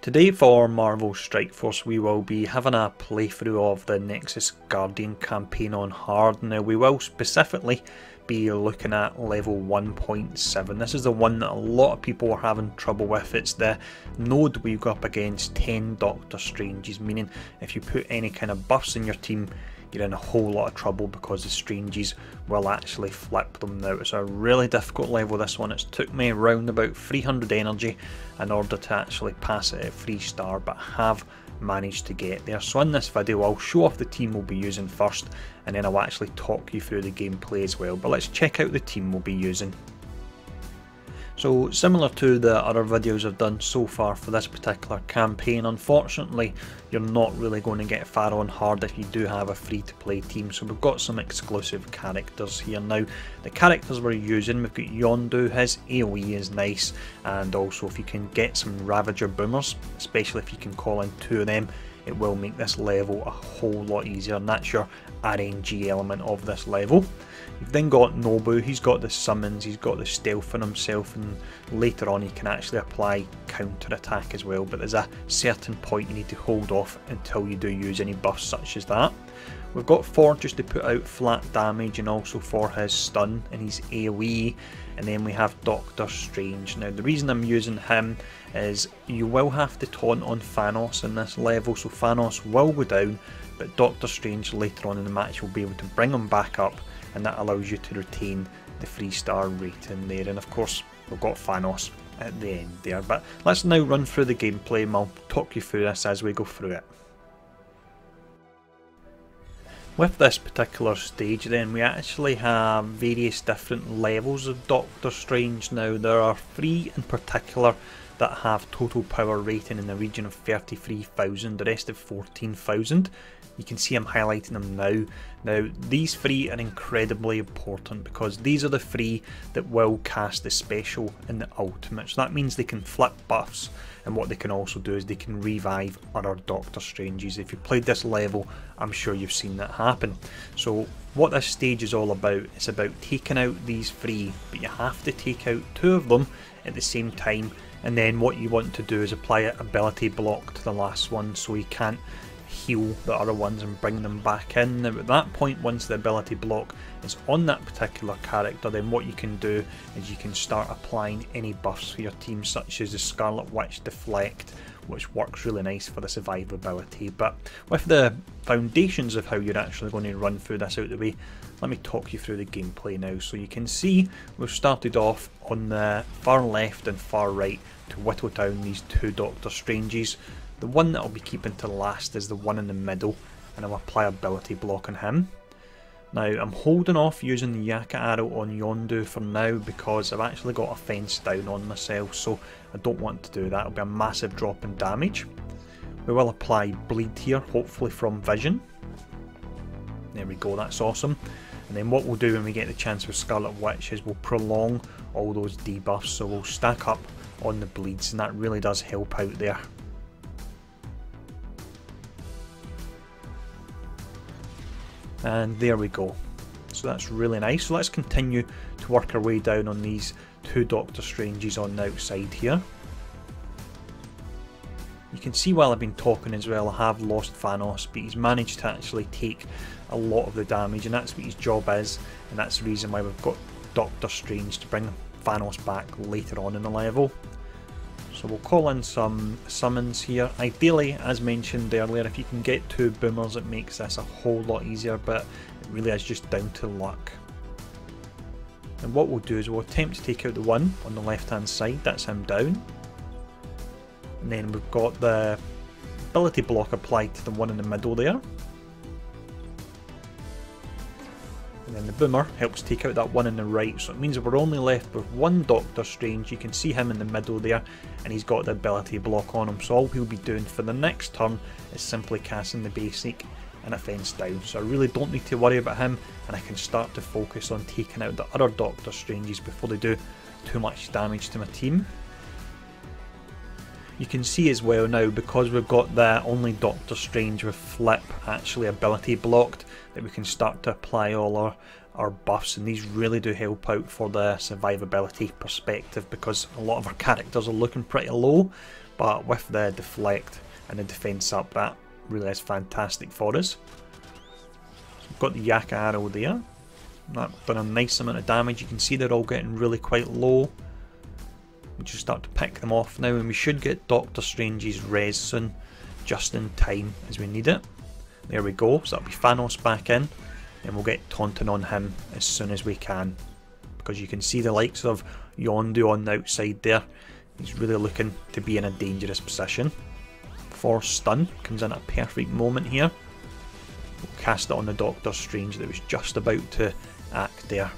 Today for Marvel Strike Force we will be having a playthrough of the Nexus Guardian campaign on hard. Now we will specifically be looking at level 1.7. This is the one that a lot of people are having trouble with. It's the node we go up against 10 Doctor Stranges, meaning if you put any kind of buffs in your team you're in a whole lot of trouble because the Stranges will actually flip them. Now it's a really difficult level, this one. It's took me around about 300 energy in order to actually pass it at 3-star, but have managed to get there. So in this video I'll show off the team we'll be using first, and then I'll actually talk you through the gameplay as well. But let's check out the team we'll be using. So similar to the other videos I've done so far for this particular campaign, unfortunately you're not really going to get far on hard if you do have a free to play team. So we've got some exclusive characters here. Now the characters we're using, we've got Yondu. His AoE is nice, and also if you can get some Ravager boomers, especially if you can call in 2 of them, it will make this level a whole lot easier, and that's your RNG element of this level. You've then got Nobu. He's got the summons, he's got the stealth in himself, and later on he can actually apply counter attack as well, but there's a certain point you need to hold off until you do use any buffs such as that. We've got Ford just to put out flat damage, and also for his stun and his AoE. And then we have Doctor Strange. Now the reason I'm using him is you will have to taunt on Thanos in this level, so Thanos will go down, but Doctor Strange later on in the match will be able to bring him back up, and that allows you to retain the 3-star rating there. And of course we've got Thanos at the end there. But let's now run through the gameplay and I'll talk you through this as we go through it. With this particular stage then, we actually have various different levels of Doctor Strange. Now there are 3 in particular that have total power rating in the region of 33,000, the rest of 14,000. You can see I'm highlighting them now. Now these 3 are incredibly important because these are the 3 that will cast the special and the ultimate. So that means they can flip buffs, and what they can also do is they can revive other Doctor Stranges. If you played this level, I'm sure you've seen that happen. So what this stage is all about, it's about taking out these 3, but you have to take out 2 of them at the same time, and then what you want to do is apply an ability block to the last one so you can't heal the other ones and bring them back in. Now at that point, once the ability block is on that particular character, then what you can do is you can start applying any buffs for your team, such as the Scarlet Witch Deflect, which works really nice for the survivability. But with the foundations of how you're actually going to run through this out of the way, let me talk you through the gameplay now. So you can see we've started off on the far left and far right to whittle down these 2 Doctor Stranges. The one that I'll be keeping to last is the one in the middle, and I'll apply ability block on him. Now I'm holding off using the Yaka arrow on Yondu for now because I've actually got a fence down on myself, so I don't want to do that. It'll be a massive drop in damage. We will apply bleed here, hopefully from vision. There we go, that's awesome. And then what we'll do when we get the chance with Scarlet Witch is we'll prolong all those debuffs, so we'll stack up on the bleeds, and that really does help out there. And there we go. So that's really nice. So let's continue to work our way down on these 2 Doctor Stranges on the outside here. You can see while I've been talking as well, I have lost Thanos, but he's managed to actually take a lot of the damage, and that's what his job is, and that's the reason why we've got Doctor Strange to bring Thanos back later on in the level. So we'll call in some summons here. Ideally, as mentioned earlier, if you can get 2 boomers it makes this a whole lot easier, but it really is just down to luck. And what we'll do is we'll attempt to take out the one on the left hand side, that's him down. And then we've got the ability block applied to the one in the middle there. And then the boomer helps take out that one on the right, so it means that we're only left with 1 Doctor Strange. You can see him in the middle there, and he's got the ability block on him, so all he'll be doing for the next turn is simply casting the basic and a fence down. So I really don't need to worry about him, and I can start to focus on taking out the other Doctor Stranges before they do too much damage to my team. You can see as well now, because we've got the only Doctor Strange with flip actually ability blocked, that we can start to apply all our buffs, and these really do help out for the survivability perspective because a lot of our characters are looking pretty low. but with the deflect and the defense up, that really is fantastic for us. So we've got the Yak arrow there. That done a nice amount of damage. You can see they're all getting really quite low. We just start to pick them off now, and we should get Doctor Strange's res soon, just in time as we need it. There we go, so that'll be Thanos back in, and we'll get taunting on him as soon as we can. Because you can see the likes of Yondu on the outside there. He's really looking to be in a dangerous position. Force stun comes in at a perfect moment here. We'll cast it on the Doctor Strange that was just about to act there.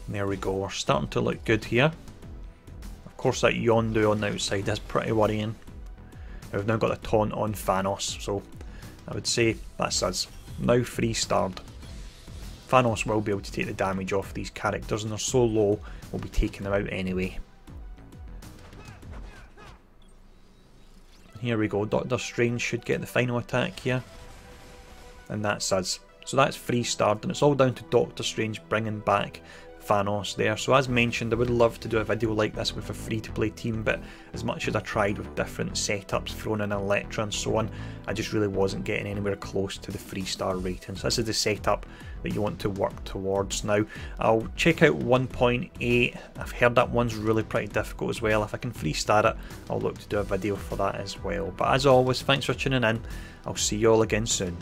There we go, we're starting to look good here. Of course that Yondu on the outside is pretty worrying. We've now got a taunt on Thanos, so I would say that's us. Now 3-starred. Thanos will be able to take the damage off these characters, and they're so low, we'll be taking them out anyway. Here we go, Doctor Strange should get the final attack here. And that's us. So that's 3-starred, and it's all down to Doctor Strange bringing back Thanos there. So as mentioned, I would love to do a video like this with a free-to-play team, but as much as I tried with different setups, throwing in Elektra and so on, I just really wasn't getting anywhere close to the 3-star rating. So this is the setup that you want to work towards. Now, I'll check out 1.8. I've heard that one's really pretty difficult as well. If I can 3-star it, I'll look to do a video for that as well. But as always, thanks for tuning in. I'll see you all again soon.